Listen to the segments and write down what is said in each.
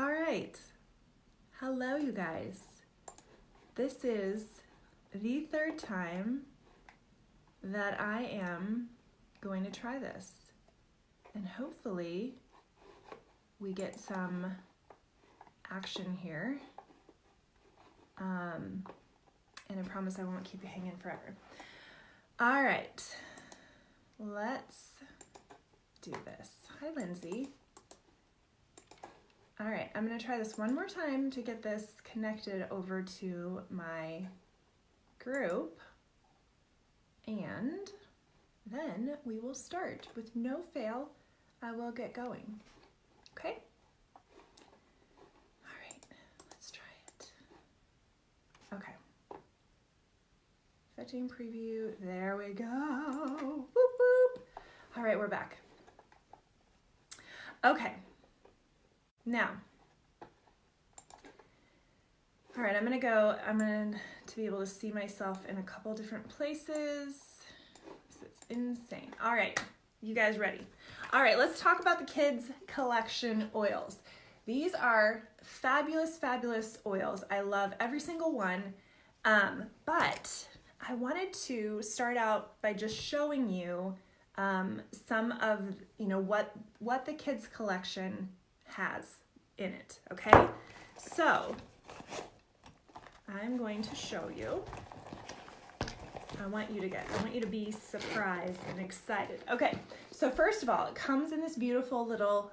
All right. Hello, you guys. This is the third time that I am going to try this. And hopefully we get some action here. And I promise I won't keep you hanging forever. All right. Let's do this. Hi, Lindsay. All right, I'm gonna try this one more time to get this connected over to my group. And then we will start. With no fail, I will get going. Okay? All right, let's try it. Okay. Fetching preview, there we go. Boop, boop. All right, we're back. Okay. Now, all right, I'm going to be able to see myself in a couple different places. It's insane. All right, you guys ready? All right, let's talk about the kids collection oils. These are fabulous, fabulous oils. I love every single one, but I wanted to start out by just showing you some of, what the kids collection has in it, okay? So, I'm going to show you. I want you to be surprised and excited. Okay, so first of all, it comes in this beautiful little,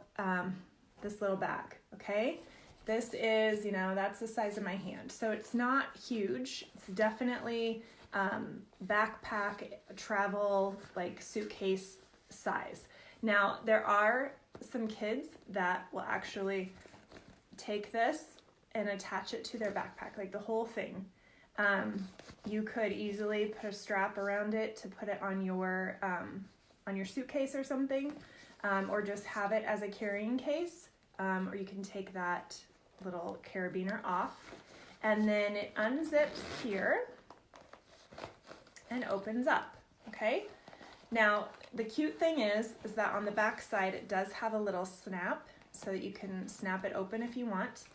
this little bag, okay? This is, that's the size of my hand. So it's not huge. It's definitely backpack, travel, like suitcase size. Now, there are some kids that will actually take this and attach it to their backpack, like the whole thing. You could easily put a strap around it to put it on your suitcase or something, or just have it as a carrying case, or you can take that little carabiner off, and then it unzips here and opens up, okay? Now, the cute thing is that on the back side, it does have a little snap so that you can snap it open if you want.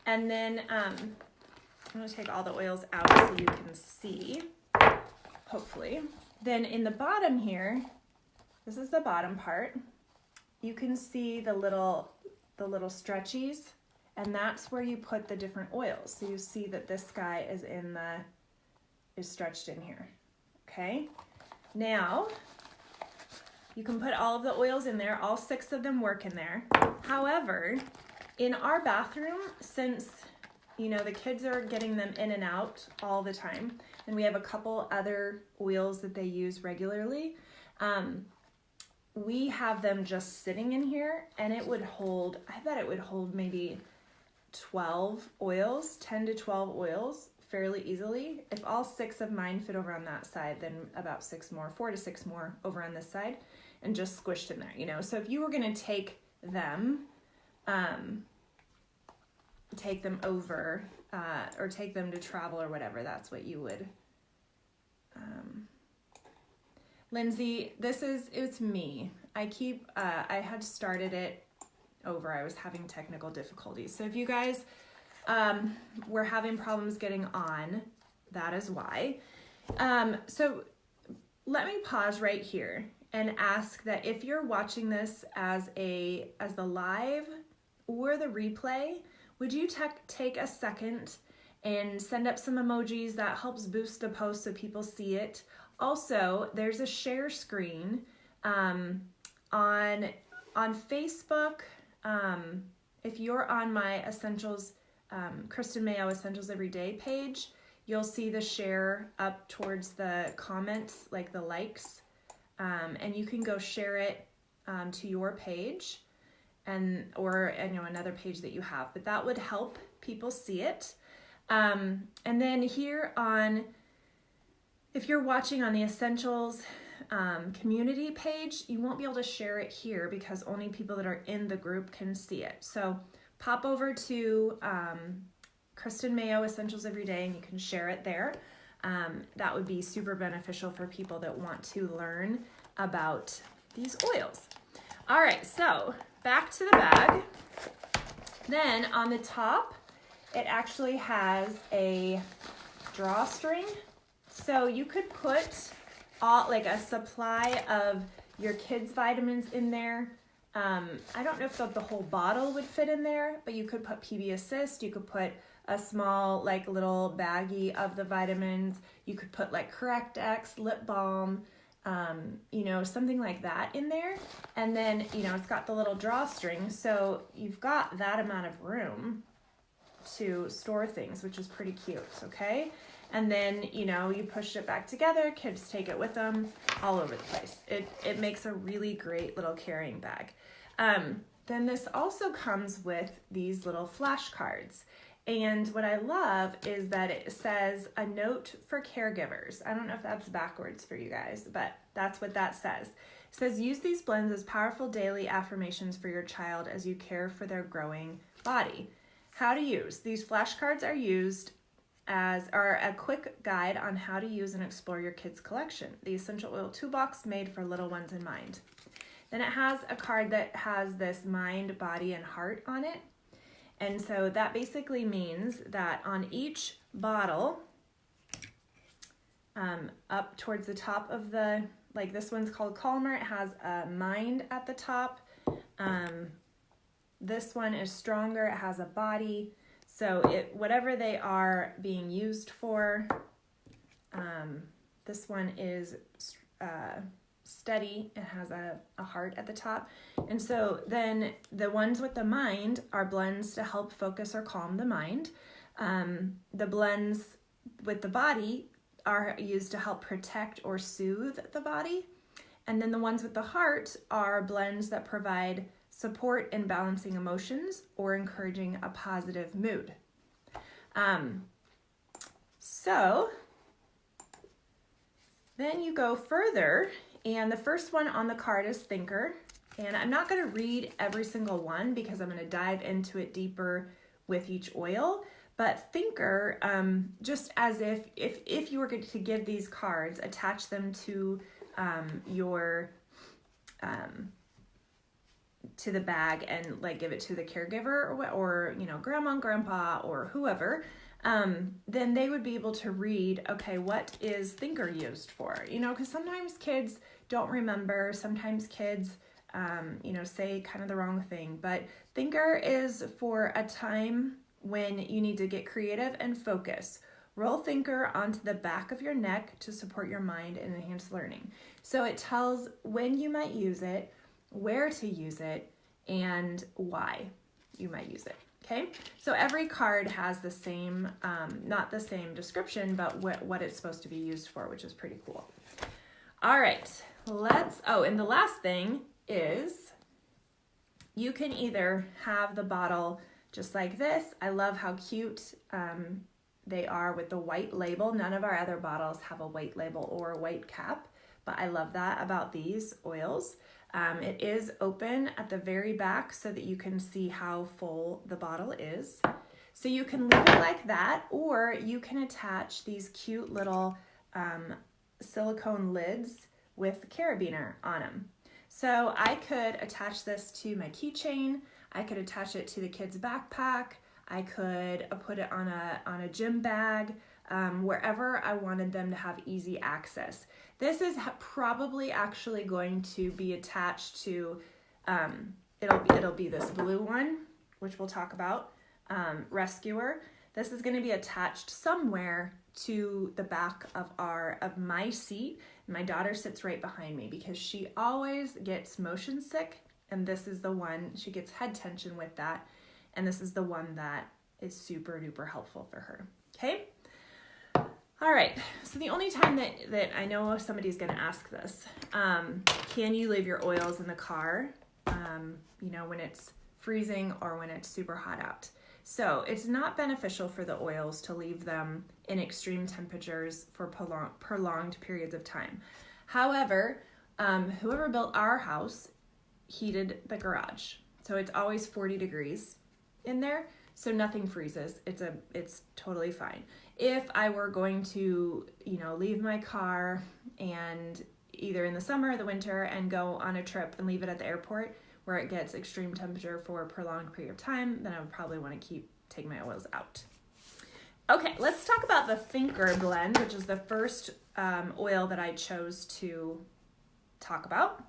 And then I'm gonna take all the oils out so you can see, hopefully. Then in the bottom here, this is the bottom part, you can see the little stretchies, and that's where you put the different oils. So you see that this guy is stretched in here, okay? Now, you can put all of the oils in there, all 6 of them work in there. However, in our bathroom, since, the kids are getting them in and out all the time, and we have a couple other oils that they use regularly, we have them just sitting in here, and I bet it would hold maybe 12 oils, 10 to 12 oils, fairly easily. If all 6 of mine fit over on that side, then about 4 to 6 more over on this side, and just squished in there, So if you were gonna take them over, or take them to travel or whatever, that's what you would. Lindsay, it's me. I had started it over. I was having technical difficulties. So if you guys were having problems getting on, that is why. So let me pause right here and ask that if you're watching this as the live or the replay, would you take a second and send up some emojis? That helps boost the post so people see it. Also, there's a share screen on Facebook. If you're on my Essentials, Kristen Mayo Essentials Everyday page, you'll see the share up towards the comments, like the likes, and you can go share it to your page or another page that you have, but that would help people see it. And then here if you're watching on the Essentials community page, you won't be able to share it here because only people that are in the group can see it. So pop over to Kristen Mayo Essentials Everyday and you can share it there. That would be super beneficial for people that want to learn about these oils. All right, so back to the bag. Then on the top, it actually has a drawstring. So you could put like a supply of your kids' vitamins in there. I don't know if the whole bottle would fit in there, but you could put PB Assist. You could put a small like little baggie of the vitamins. You could put like Correct-X, lip balm, something like that in there. And then, it's got the little drawstring. So you've got that amount of room to store things, which is pretty cute, okay? And then, you push it back together, kids take it with them all over the place. It makes a really great little carrying bag. Then this also comes with these little flashcards. And what I love is that it says a note for caregivers. I don't know if that's backwards for you guys, but that's what that says. It says, use these blends as powerful daily affirmations for your child as you care for their growing body. How to use. These flashcards are a quick guide on how to use and explore your kids' collection. The essential oil toolbox made for little ones in mind. Then it has a card that has this mind, body, and heart on it. And so that basically means that on each bottle, up towards the top of like this one's called Calmer, it has a mind at the top. This one is Stronger, it has a body. So whatever they are being used for, this one is Steady, it has a heart at the top. And so then the ones with the mind are blends to help focus or calm the mind. The blends with the body are used to help protect or soothe the body. And then the ones with the heart are blends that provide support in balancing emotions or encouraging a positive mood. So then you go further, and the first one on the card is Thinker. And I'm not going to read every single one because I'm going to dive into it deeper with each oil. But Thinker, just as if you were going to give these cards, attach them to your to the bag and like give it to the caregiver or grandma and grandpa or whoever, then they would be able to read, okay, what is Thinker used for? Because sometimes kids don't remember, sometimes kids say kind of the wrong thing, but Thinker is for a time when you need to get creative and focus. Roll Thinker onto the back of your neck to support your mind and enhance learning. So it tells when you might use it, where to use it, and why you might use it. Okay, so every card has the same, not the same description, but what it's supposed to be used for, which is pretty cool. All right, and the last thing is you can either have the bottle just like this. I love how cute they are with the white label. None of our other bottles have a white label or a white cap, but I love that about these oils. It is open at the very back so that you can see how full the bottle is. So you can leave it like that, or you can attach these cute little silicone lids with carabiner on them. So I could attach this to my keychain. I could attach it to the kids' backpack. I could put it on a gym bag, wherever I wanted them to have easy access. This is probably actually going to be attached to, it'll be this blue one, which we'll talk about, Rescuer. This is going to be attached somewhere to the back of my seat. My daughter sits right behind me because she always gets motion sick, and this is the one, she gets head tension with that, and this is the one that is super duper helpful for her. Okay? All right, so the only time that I know somebody's going to ask this, can you leave your oils in the car, when it's freezing or when it's super hot out? So it's not beneficial for the oils to leave them in extreme temperatures for prolonged periods of time. However, whoever built our house heated the garage, so it's always 40 degrees in there, so nothing freezes. It's totally fine. If I were going to, leave my car and either in the summer or the winter and go on a trip and leave it at the airport, where it gets extreme temperature for a prolonged period of time, then I would probably want to take my oils out. Okay, let's talk about the Thinker blend, which is the first oil that I chose to talk about.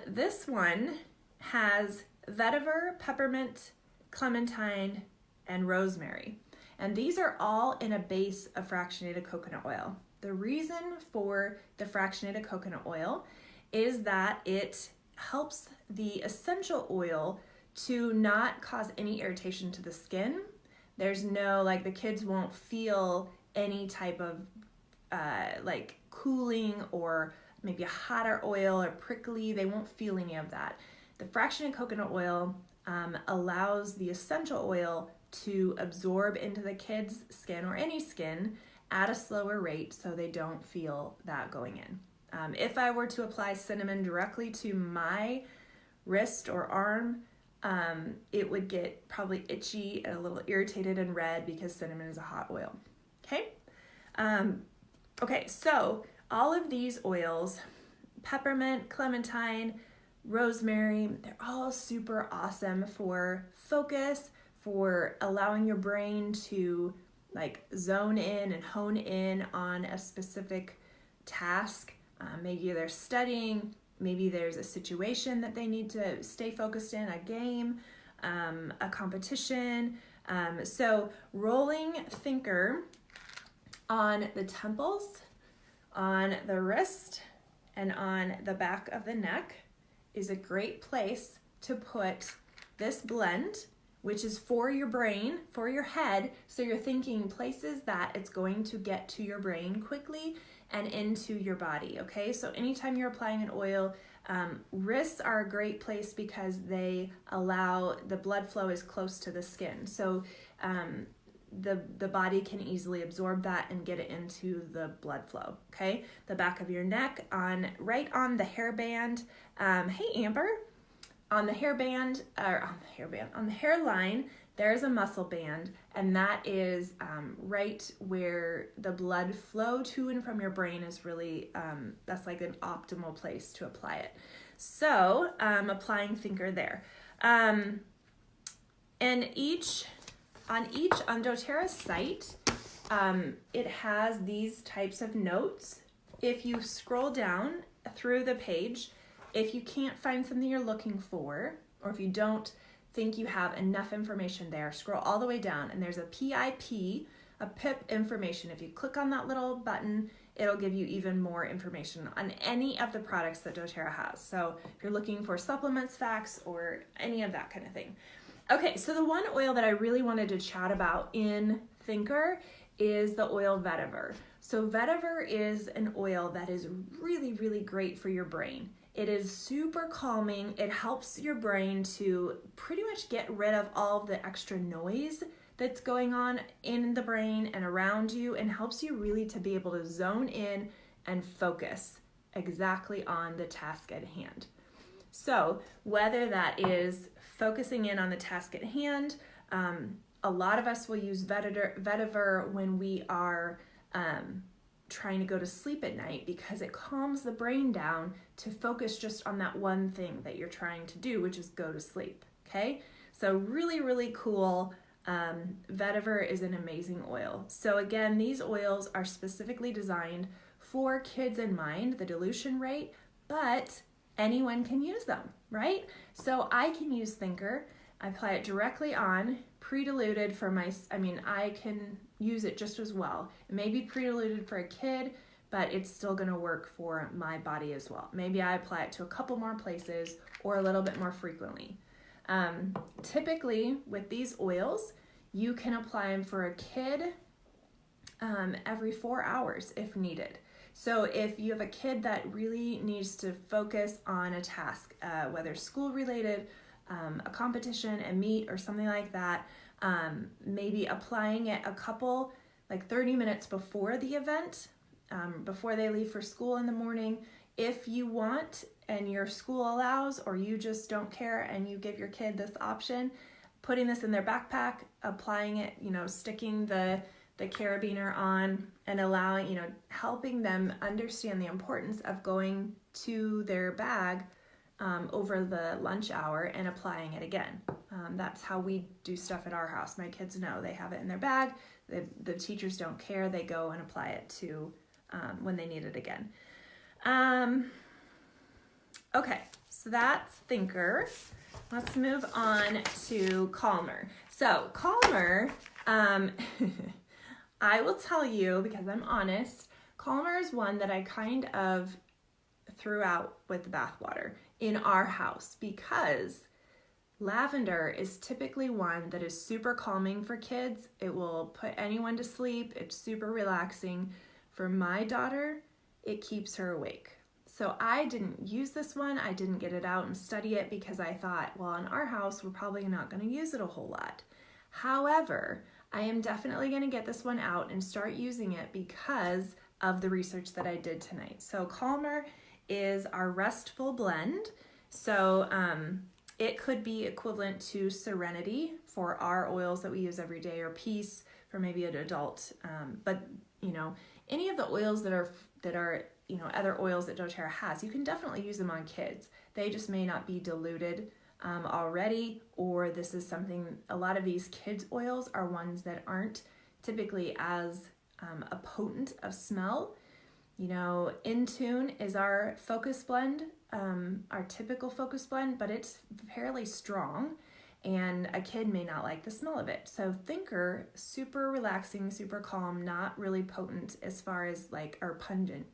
This one has vetiver, peppermint, clementine, and rosemary. And these are all in a base of fractionated coconut oil. The reason for the fractionated coconut oil is that it helps the essential oil to not cause any irritation to the skin. There's no, like, the kids won't feel any type of like cooling or maybe a hotter oil or prickly. They won't feel any of that. The fractionated coconut oil allows the essential oil to absorb into the kid's skin or any skin at a slower rate so they don't feel that going in. If I were to apply cinnamon directly to my wrist or arm, it would get probably itchy and a little irritated and red because cinnamon is a hot oil. Okay? Okay, so all of these oils, peppermint, clementine, rosemary, they're all super awesome for focus, for allowing your brain to like zone in and hone in on a specific task. Maybe they're studying, maybe there's a situation that they need to stay focused in, a game, a competition. So rolling Thinker on the temples, on the wrist, and on the back of the neck is a great place to put this blend, which is for your brain, for your head, so you're thinking places that it's going to get to your brain quickly and into your body, okay? So anytime you're applying an oil, wrists are a great place because they allow the blood flow is close to the skin. So the body can easily absorb that and get it into the blood flow, okay? The back of your neck, right on the hairband. Hey, Amber. On the hairband, on the hairline, there's a muscle band, and that is right where the blood flow to and from your brain is really, that's like an optimal place to apply it. So, applying Thinker there. And on doTERRA's site, it has these types of notes. If you scroll down through the page, if you can't find something you're looking for, or if you don't think you have enough information there, scroll all the way down and there's a PIP, a PIP information. If you click on that little button, it'll give you even more information on any of the products that doTERRA has. So if you're looking for supplements, facts, or any of that kind of thing. Okay, so the one oil that I really wanted to chat about in Thinker is the oil vetiver. So vetiver is an oil that is really, really great for your brain. It is super calming. It helps your brain to pretty much get rid of all of the extra noise that's going on in the brain and around you, and helps you really to be able to zone in and focus exactly on the task at hand. So whether that is focusing in on the task at hand, a lot of us will use vetiver when we are trying to go to sleep at night because it calms the brain down to focus just on that one thing that you're trying to do, which is go to sleep, okay? So really, really cool. Vetiver is an amazing oil. So again, these oils are specifically designed for kids in mind, the dilution rate, but anyone can use them, right? So I can use Thinker. I apply it directly on, pre-diluted for I can use it just as well. It may be pre-diluted for a kid, but it's still gonna work for my body as well. Maybe I apply it to a couple more places or a little bit more frequently. Typically with these oils, you can apply them for a kid every 4 hours if needed. So if you have a kid that really needs to focus on a task, whether school related, a competition, a meet, or something like that, maybe applying it a couple, like 30 minutes before the event, before they leave for school in the morning. If you want and your school allows, or you just don't care and you give your kid this option, putting this in their backpack, applying it, sticking the carabiner on and helping them understand the importance of going to their bag over the lunch hour and applying it again. That's how we do stuff at our house. My kids know they have it in their bag. The teachers don't care. They go and apply it to when they need it again. Okay, so that's thinker. Let's move on to calmer. So calmer, I will tell you, because I'm honest, calmer is one that I kind of threw out with the bathwater in our house, because lavender is typically one that is super calming for kids. It will put anyone to sleep. It's super relaxing. For my daughter, it keeps her awake. So I didn't use this one. I didn't get it out and study it because I thought, well, in our house, we're probably not going to use it a whole lot. However, I am definitely going to get this one out and start using it because of the research that I did tonight. So calmer is our restful blend. So it could be equivalent to serenity for our oils that we use every day, or peace for maybe an adult. But you know, any of the oils that are you know, other oils that doTERRA has, you can definitely use them on kids. They just may not be diluted already, or this is something, a lot of these kids oils are ones that aren't typically as a potent of smell. You know, In Tune is our focus blend, our typical focus blend, but it's fairly strong and a kid may not like the smell of it. So Thinker, super relaxing, super calm, not really potent as far as like, or pungent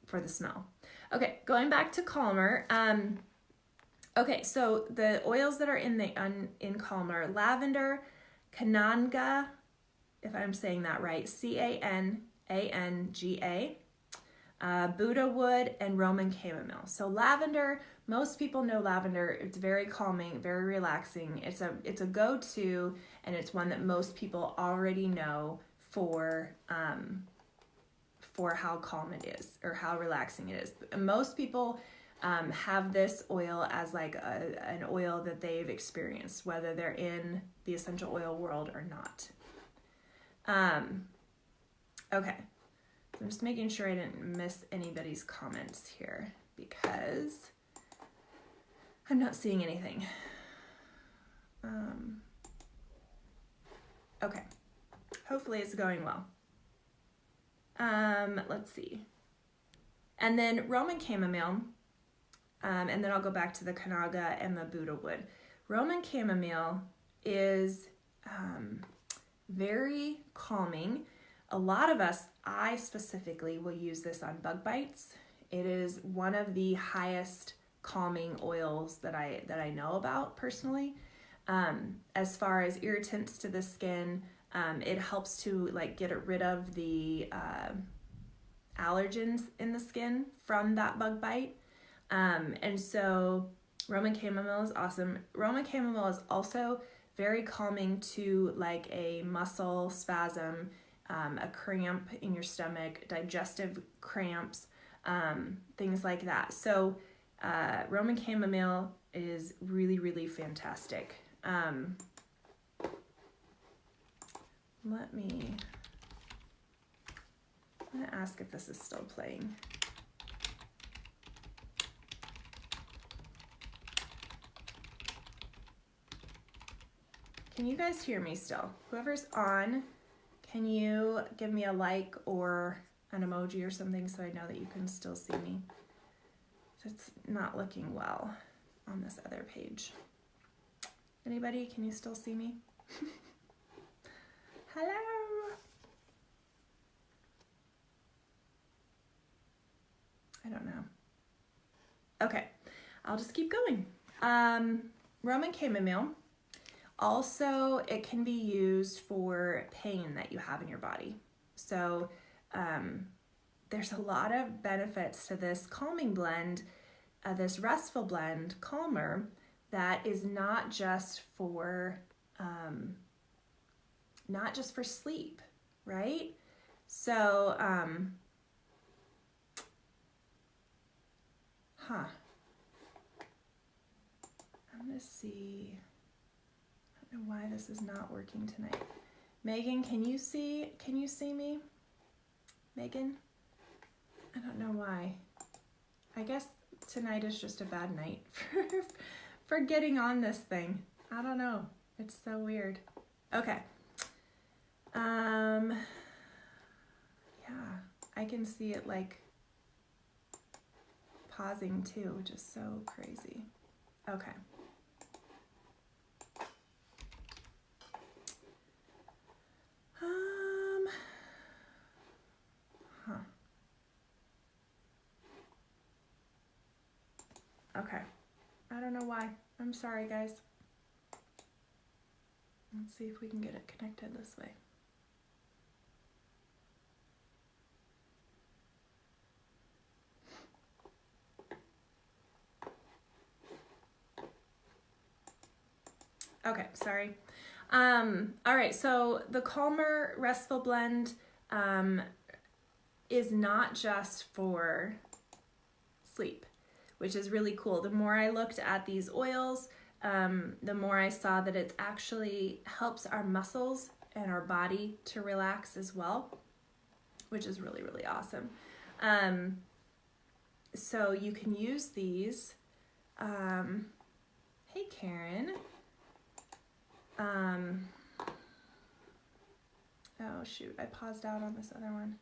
for the smell. Okay, going back to calmer. Okay, so the oils that are in calmer: lavender, cananga, if I'm saying that right, Cananga, Buddha wood, and Roman chamomile. So lavender, most people know lavender. It's very calming, very relaxing. It's a go-to, and it's one that most people already know for how calm it is or how relaxing it is. Most people have this oil as like an oil that they've experienced, whether they're in the essential oil world or not. Okay, so I'm just making sure I didn't miss anybody's comments here because I'm not seeing anything. Okay, hopefully it's going well. Let's see. And then Roman chamomile, and then I'll go back to the cananga and the Buddha wood. Roman chamomile is very calming. A lot of us, I specifically, will use this on bug bites. It is one of the highest calming oils that I know about personally. As far as irritants to the skin, it helps to like get rid of the allergens in the skin from that bug bite. And so Roman chamomile is awesome. Roman chamomile is also very calming to like a muscle spasm, a cramp in your stomach, digestive cramps, things like that. So Roman chamomile is really, really fantastic. I'm gonna ask if this is still playing. Can you guys hear me still? Whoever's on, can you give me a like or an emoji or something so I know that you can still see me? It's not looking well on this other page. Anybody, can you still see me? Hello? I don't know. Okay, I'll just keep going. Roman chamomile. Also, it can be used for pain that you have in your body. So there's a lot of benefits to this calming blend, this restful blend, calmer, that is not just for sleep, right? So, I'm gonna see. I don't know why this is not working tonight. Megan, can you see me? Megan? I don't know why. I guess tonight is just a bad night for getting on this thing. I don't know. It's so weird. Okay. Yeah, I can see it like pausing too, which is so crazy. Okay. Okay. I don't know why. I'm sorry, guys. Let's see if we can get it connected this way. Okay, sorry. All right, so the Calmer Restful Blend is not just for sleep, which is really cool. The more I looked at these oils, the more I saw that it actually helps our muscles and our body to relax as well, which is really, really awesome. So you can use these. Hey, Karen. Oh shoot, I paused out on this other one.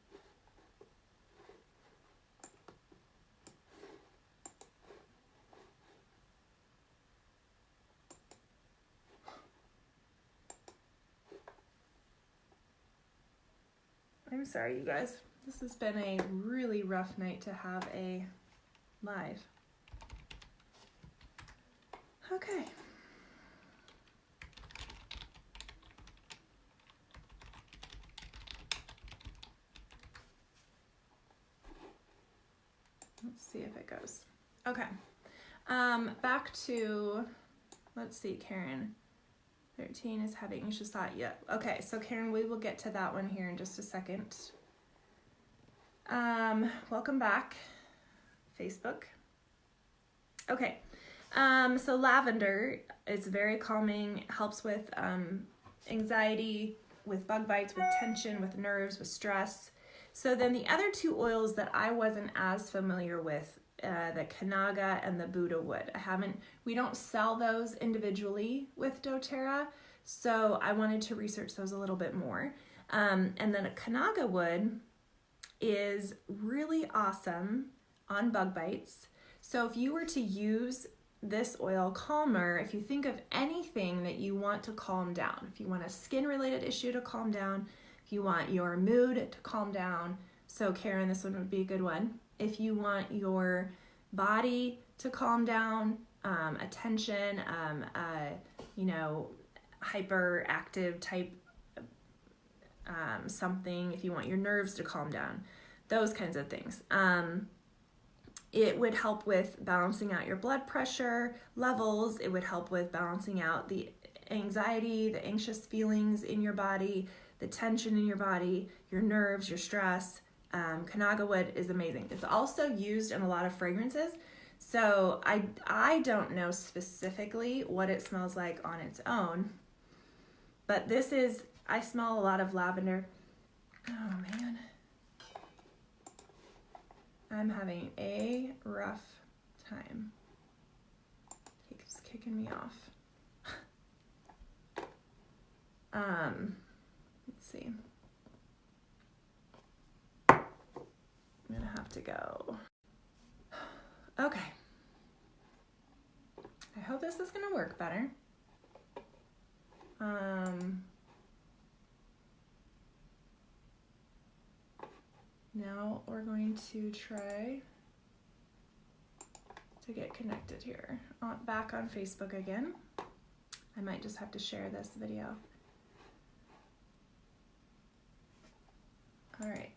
I'm sorry, you guys. This has been a really rough night to have a live. Okay. Let's see if it goes. Okay. Back to, let's see, Karen. 13 is having anxious thought. Yeah. Okay, so Karen, we will get to that one here in just a second. Welcome back, Facebook. Okay. So lavender is very calming, helps with anxiety, with bug bites, with tension, with nerves, with stress. So then the other two oils that I wasn't as familiar with, the Kanaga and the Buddha wood. We don't sell those individually with doTERRA, so I wanted to research those a little bit more. And then a Kanaga wood is really awesome on bug bites. So if you were to use this oil Calmer, if you think of anything that you want to calm down, if you want a skin-related issue to calm down, if you want your mood to calm down, so Karen, this one would be a good one. If you want your body to calm down, attention, hyperactive type something, if you want your nerves to calm down, those kinds of things. It would help with balancing out your blood pressure levels. It would help with balancing out the anxiety, the anxious feelings in your body, the tension in your body, your nerves, your stress. Kanaga wood is amazing. It's also used in a lot of fragrances. So I don't know specifically what it smells like on its own, but I smell a lot of lavender. Oh man. I'm having a rough time. It keeps kicking me off. Let's see. I'm gonna have to go. Okay. I hope this is gonna work better. Now we're going to try to get connected here. Back on Facebook again. I might just have to share this video. All right.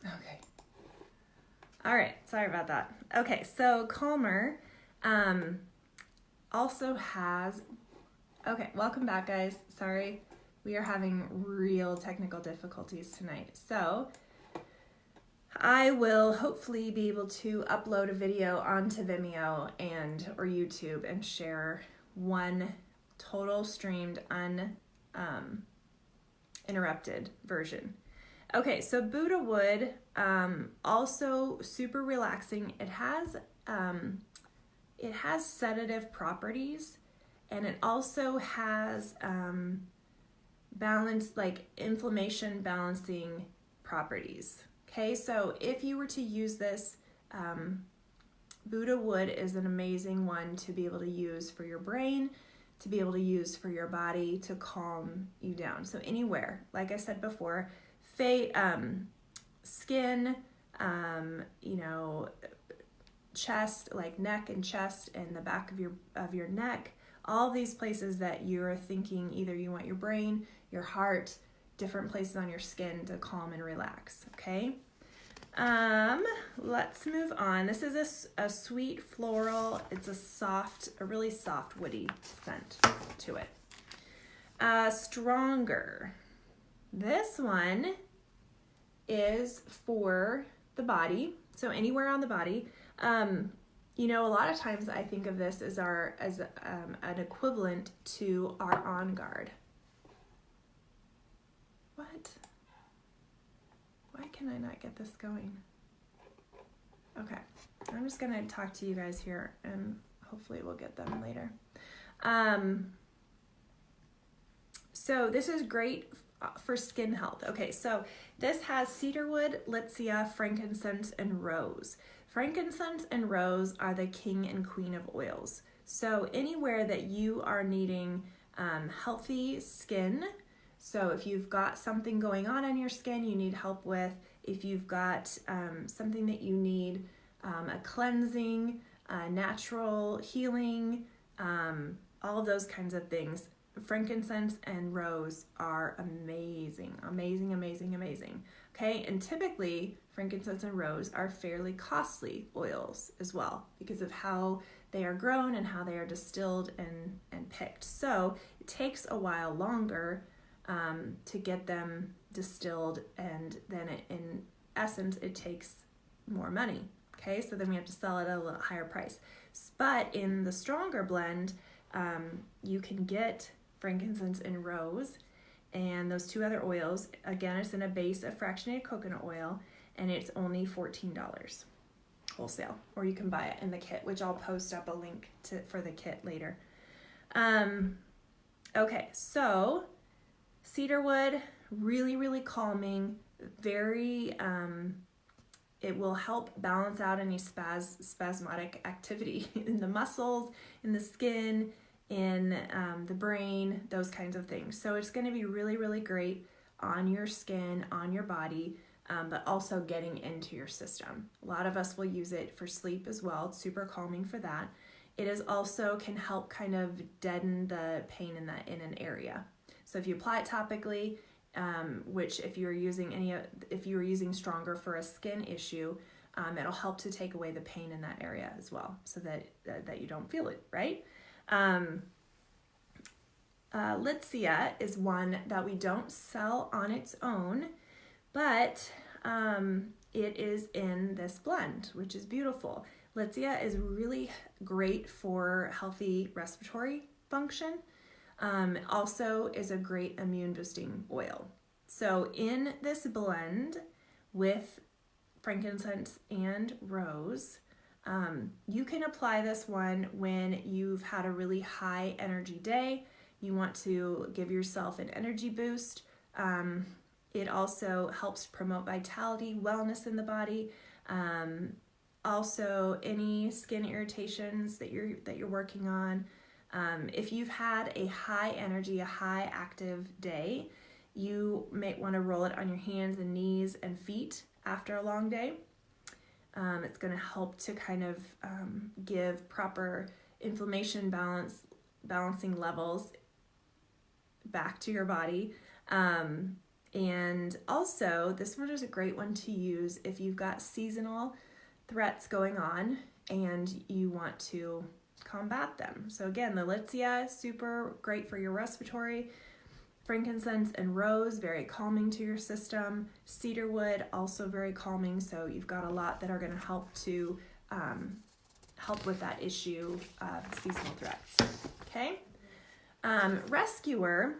Okay. All right, sorry about that. Okay, so Calmer also has, okay, welcome back guys. Sorry, we are having real technical difficulties tonight. So I will hopefully be able to upload a video onto Vimeo or YouTube and share one total streamed uninterrupted version. Okay, so Buddha wood, also super relaxing. It has sedative properties, and it also has inflammation balancing properties. Okay, so if you were to use this, Buddha wood is an amazing one to be able to use for your brain, to be able to use for your body to calm you down. So anywhere, like I said before, skin, chest, like neck and chest and the back of your neck, all these places that you're thinking either you want your brain, your heart, different places on your skin to calm and relax, okay? Let's move on. This is a sweet floral. It's a really soft woody scent to it. Stronger. This one is for the body, so anywhere on the body. A lot of times I think of this as an equivalent to our On Guard. What? Why can I not get this going? Okay, I'm just gonna talk to you guys here and hopefully we'll get them later. So this is great for skin health. Okay, so this has cedarwood, litsea, frankincense, and rose. Frankincense and rose are the king and queen of oils. So anywhere that you are needing healthy skin, so if you've got something going on your skin you need help with, if you've got something that you need a cleansing, natural healing, all of those kinds of things, frankincense and rose are amazing, amazing, amazing, amazing. Okay, and typically frankincense and rose are fairly costly oils as well because of how they are grown and how they are distilled and picked. So it takes a while longer to get them distilled, and then in essence it takes more money. Okay, so then we have to sell it at a little higher price. But in the stronger blend, you can get frankincense and rose and those two other oils. Again, it's in a base of fractionated coconut oil, and it's only $14 wholesale, or you can buy it in the kit, which I'll post up a link for the kit later. Okay, so cedarwood, really, really calming, very, it will help balance out any spasmodic activity in the muscles, in the skin, in the brain, those kinds of things. So it's going to be really, really great on your skin, on your body, but also getting into your system. A lot of us will use it for sleep as well. It's super calming for that. It is also can help kind of deaden the pain in an area. So if you apply it topically, which if you were using stronger for a skin issue, it'll help to take away the pain in that area as well, so that you don't feel it, right? Litsea is one that we don't sell on its own, but it is in this blend, which is beautiful. Litsea is really great for healthy respiratory function. Also is a great immune boosting oil. So in this blend with frankincense and rose, you can apply this one when you've had a really high energy day. You want to give yourself an energy boost. It also helps promote vitality, wellness in the body. Also, any skin irritations that you're working on. If you've had a high energy, a high active day, you may want to roll it on your hands and knees and feet after a long day. It's going to help to kind of give proper inflammation balancing levels back to your body. And also, this one is a great one to use if you've got seasonal threats going on and you want to combat them. So again, the litsea, super great for your respiratory Frankincense and rose, very calming to your system. Cedarwood, also very calming. So you've got a lot that are going to help to help with that issue of seasonal threats. Okay. Rescuer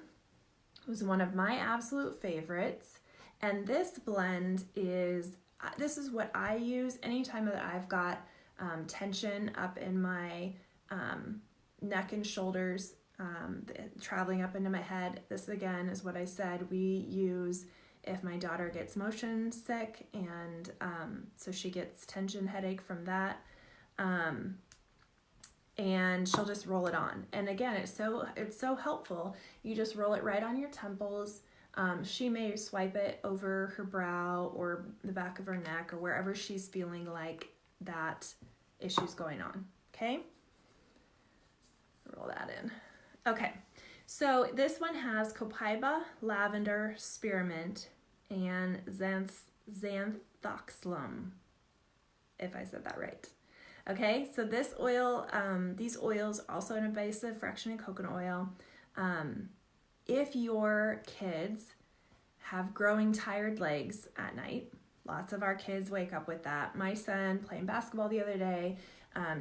was one of my absolute favorites. And this blend this is what I use anytime that I've got tension up in my neck and shoulders, traveling up into my head. This again is what I said we use if my daughter gets motion sick, and so she gets tension headache from that, and she'll just roll it on. And again, it's so helpful. You just roll it right on your temples. She may swipe it over her brow or the back of her neck or wherever she's feeling like that issue's going on. Okay, roll that in. Okay, so this one has copaiba, lavender, spearmint, and xanthoxylum, if I said that right. Okay, so this oil, these oils, also an invasive fractionated coconut oil. If your kids have growing tired legs at night, lots of our kids wake up with that. My son, playing basketball the other day,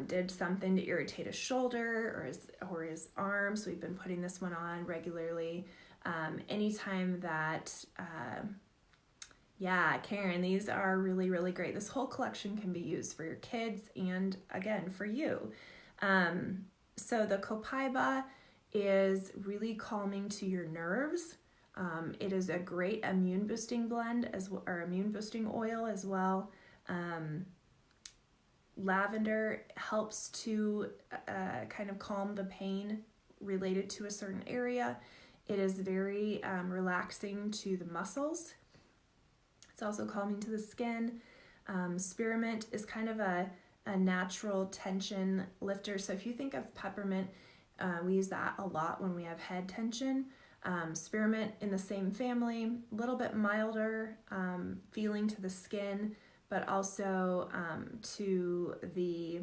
did something to irritate his shoulder or his arm, so we've been putting this one on regularly. Anytime that, Karen, these are really, really great. This whole collection can be used for your kids and, again, for you. So the copaiba is really calming to your nerves. It is a great immune boosting blend or immune boosting oil as well. Lavender helps to kind of calm the pain related to a certain area. It is very relaxing to the muscles. It's also calming to the skin. Spearmint is kind of a natural tension lifter. So if you think of peppermint, we use that a lot when we have head tension. Spearmint in the same family, a little bit milder feeling to the skin, but also to the,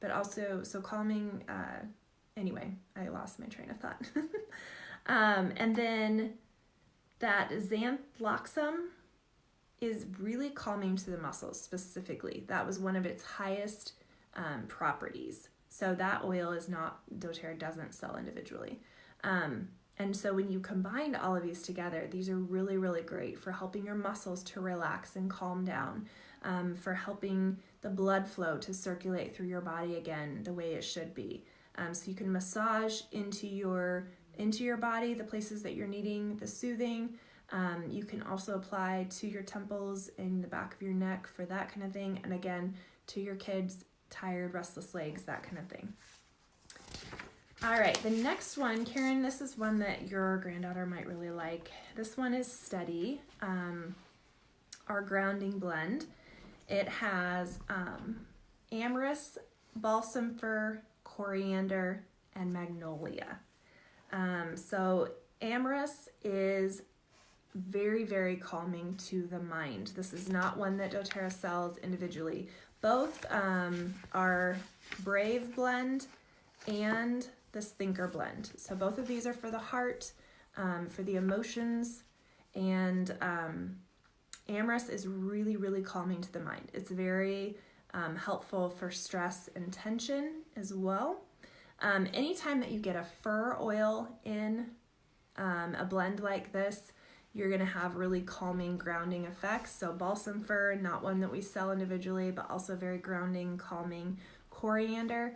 so calming, anyway, I lost my train of thought. And then that xanthoxylum is really calming to the muscles specifically. That was one of its highest properties. So that oil is not, doTERRA doesn't sell individually. And so when you combine all of these together, these are really, really great for helping your muscles to relax and calm down, for helping the blood flow to circulate through your body again the way it should be. So you can massage into your body the places that you're needing the soothing. You can also apply to your temples and the back of your neck for that kind of thing. And again, to your kids' tired, restless legs, that kind of thing. All right, the next one, Karen, this is one that your granddaughter might really like. This one is Steady, our grounding blend. It has amyris, balsam fir, coriander, and magnolia. So amyris is very, very calming to the mind. This is not one that doTERRA sells individually. Both are Brave blend and this Thinker blend. So both of these are for the heart, for the emotions, and amyris is really, really calming to the mind. It's very helpful for stress and tension as well. Anytime that you get a fir oil in a blend like this, you're going to have really calming, grounding effects. So balsam fir, not one that we sell individually, but also very grounding, calming. Coriander,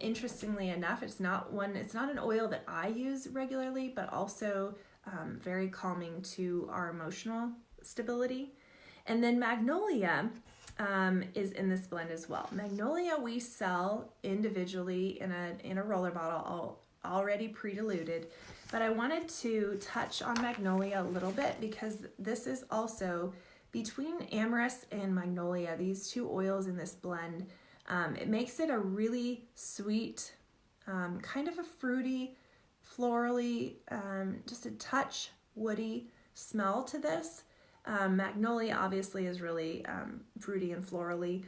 interestingly enough, it's not an oil that I use regularly, but also very calming to our emotional stability. And then magnolia is in this blend as well. Magnolia we sell individually in a roller bottle, already pre-diluted. But I wanted to touch on magnolia a little bit because this is also, between amyris and magnolia, these two oils in this blend, it makes it a really sweet, kind of a fruity, florally, just a touch woody smell to this. Magnolia obviously is really fruity and florally,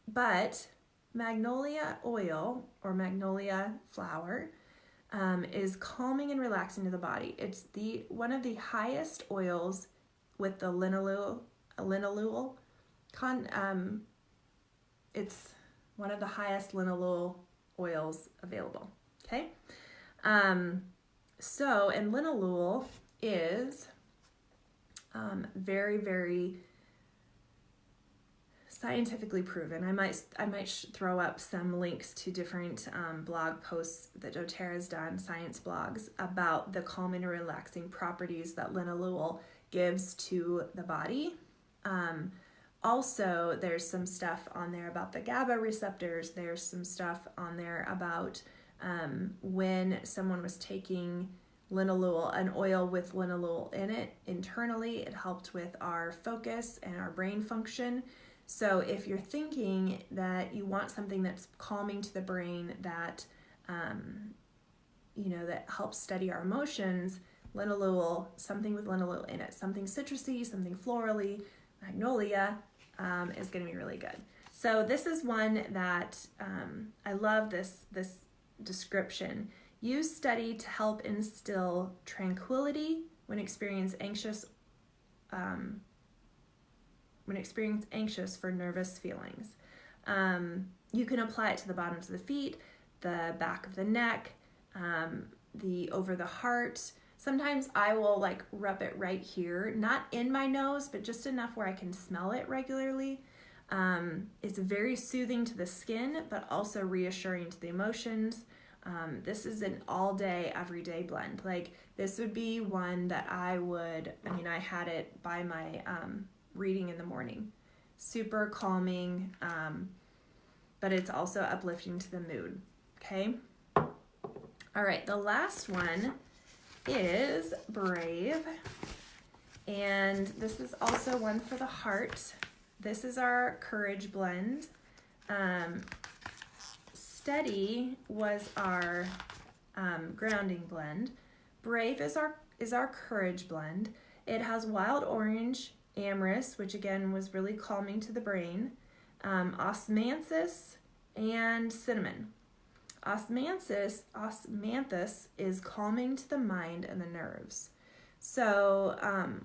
but magnolia oil or magnolia flower is calming and relaxing to the body. It's one of the highest oils with the linalool. It's one of the highest linalool oils available. Okay. And linalool is very, very scientifically proven. I might throw up some links to different blog posts that doTERRA has done, science blogs, about the calming and relaxing properties that linalool gives to the body. Also, there's some stuff on there about the GABA receptors. There's some stuff on there about when someone was taking linalool, an oil with linalool in it internally, it helped with our focus and our brain function. So if you're thinking that you want something that's calming to the brain, that that helps steady our emotions, linalool, something with linalool in it, something citrusy, something florally, magnolia, is going to be really good. So this is one that I love this description. Use study to help instill tranquility when experiencing anxious for nervous feelings. You can apply it to the bottoms of the feet, the back of the neck, the over the heart. Sometimes I will rub it right here, not in my nose, but just enough where I can smell it regularly. It's very soothing to the skin, but also reassuring to the emotions. This is an all day, everyday blend. This would be one that I had it by my reading in the morning. Super calming, but it's also uplifting to the mood. Okay. All right. The last one is Brave. And this is also one for the heart. This is our Courage blend. Steady was our grounding blend. Brave is our Courage blend. It has wild orange, amyris, which again was really calming to the brain, osmanthus, and cinnamon. Osmanthus is calming to the mind and the nerves. So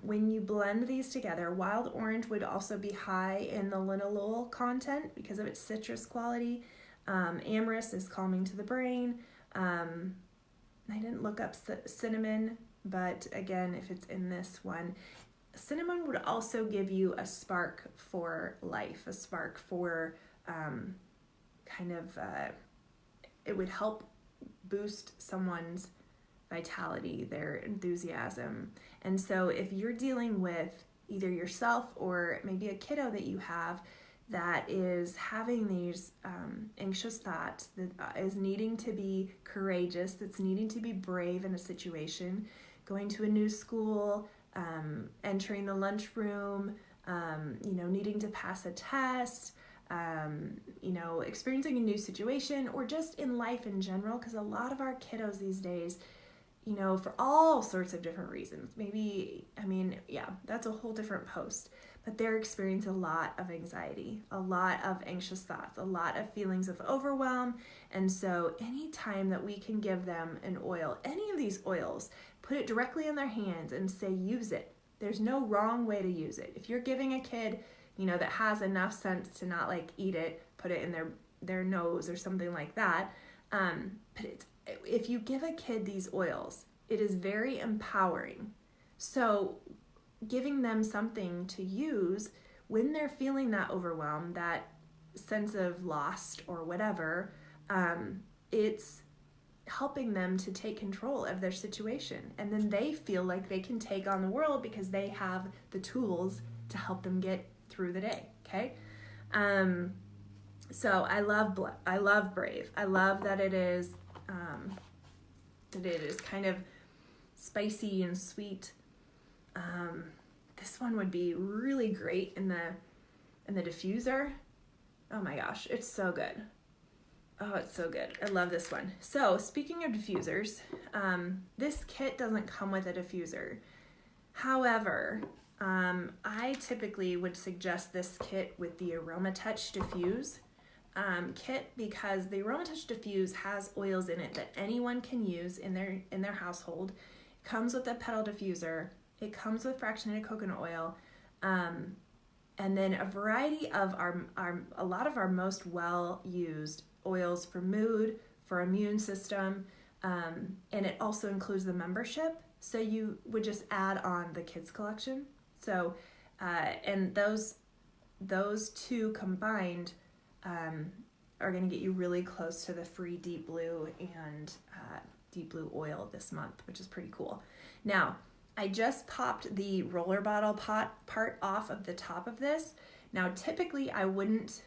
when you blend these together, wild orange would also be high in the linalool content because of its citrus quality. Amyris is calming to the brain. I didn't look up cinnamon, but again, if it's in this one, cinnamon would also give you a spark for life, a spark for it would help boost someone's vitality, their enthusiasm. And so if you're dealing with either yourself or maybe a kiddo that you have that is having these anxious thoughts, that is needing to be courageous, that's needing to be brave in a situation, going to a new school, entering the lunchroom, needing to pass a test, experiencing a new situation, or just in life in general, because a lot of our kiddos these days, for all sorts of different reasons, that's a whole different post, but they're experiencing a lot of anxiety, a lot of anxious thoughts, a lot of feelings of overwhelm. And so anytime that we can give them an oil, any of these oils, put it directly in their hands and say, use it. There's no wrong way to use it. If you're giving a kid, that has enough sense to not eat it, put it in their nose or something like that. But if you give a kid these oils, it is very empowering. So giving them something to use when they're feeling that overwhelm, that sense of lost or whatever, it's helping them to take control of their situation. And then they feel like they can take on the world because they have the tools to help them get through the day. Okay. So I love Brave. I love that it is kind of spicy and sweet. This one would be really great in the diffuser. Oh my gosh, it's so good. Oh, it's so good. I love this one. So speaking of diffusers, this kit doesn't come with a diffuser. However, I typically would suggest this kit with the Aroma Touch Diffuse. kit because the AromaTouch Diffuse has oils in it that anyone can use in their household. It comes with a petal diffuser. It comes with fractionated coconut oil, and then a variety of a lot of our most well used oils for mood, for immune system, and it also includes the membership. So you would just add on the kids collection. So and those two combined are going to get you really close to the free deep blue and deep blue oil this month, which is pretty cool. Now, I just popped the roller bottle part off of the top of this. Now, typically I wouldn't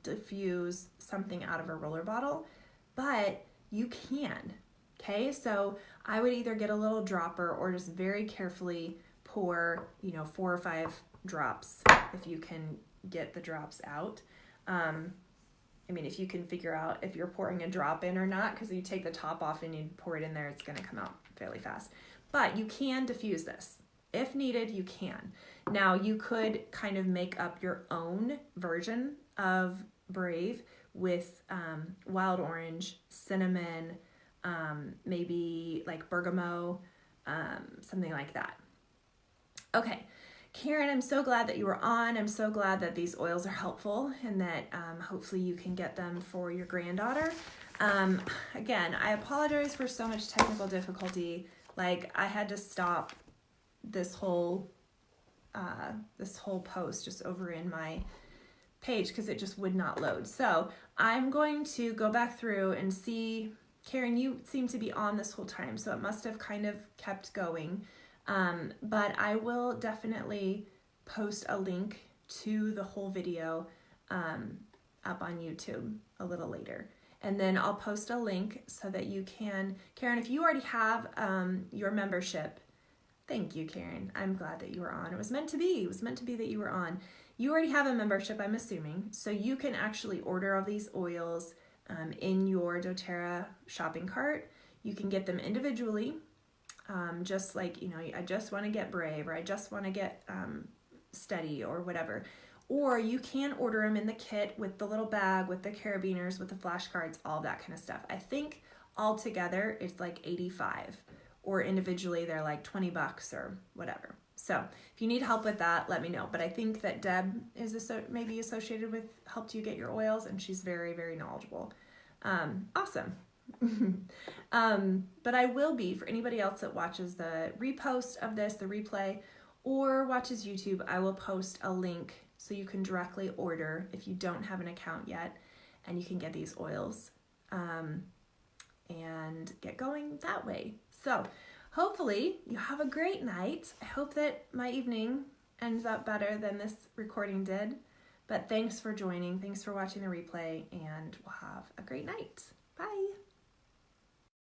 diffuse something out of a roller bottle, but you can, okay? So I would either get a little dropper or just very carefully pour, 4 or 5 drops if you can get the drops out. If you can figure out if you're pouring a drop in or not, because you take the top off and you pour it in there, it's going to come out fairly fast. But you can diffuse this. If needed, you can. Now, you could kind of make up your own version of Brave with wild orange, cinnamon, maybe like bergamot, something like that. Okay. Karen, I'm so glad that you were on. I'm so glad that these oils are helpful and that hopefully you can get them for your granddaughter. Again, I apologize for so much technical difficulty. Like, I had to stop this whole post just over in my page because it just would not load. So I'm going to go back through and see. Karen, you seem to be on this whole time, so it must have kind of kept going. But I will definitely post a link to the whole video up on YouTube a little later. And then I'll post a link so that you can, Karen, if you already have your membership, thank you, Karen. I'm glad that you were on. It was meant to be. It was meant to be that you were on. You already have a membership, I'm assuming, so you can actually order all these oils in your doTERRA shopping cart. You can get them individually. Just like, I just want to get Brave, or I just want to get Steady, or whatever. Or you can order them in the kit with the little bag, with the carabiners, with the flashcards, all that kind of stuff. I think altogether it's like $85, or individually they're like $20 or whatever. So if you need help with that, let me know. But I think that Deb is maybe associated with, helped you get your oils, and she's very, very knowledgeable. Awesome. But I will be, for anybody else that watches the repost of this, the replay, or watches YouTube, I will post a link so you can directly order if you don't have an account yet, and you can get these oils and get going that way. So hopefully you have a great night. I hope that my evening ends up better than this recording did, but thanks for joining. Thanks for watching the replay, and we'll have a great night. Bye.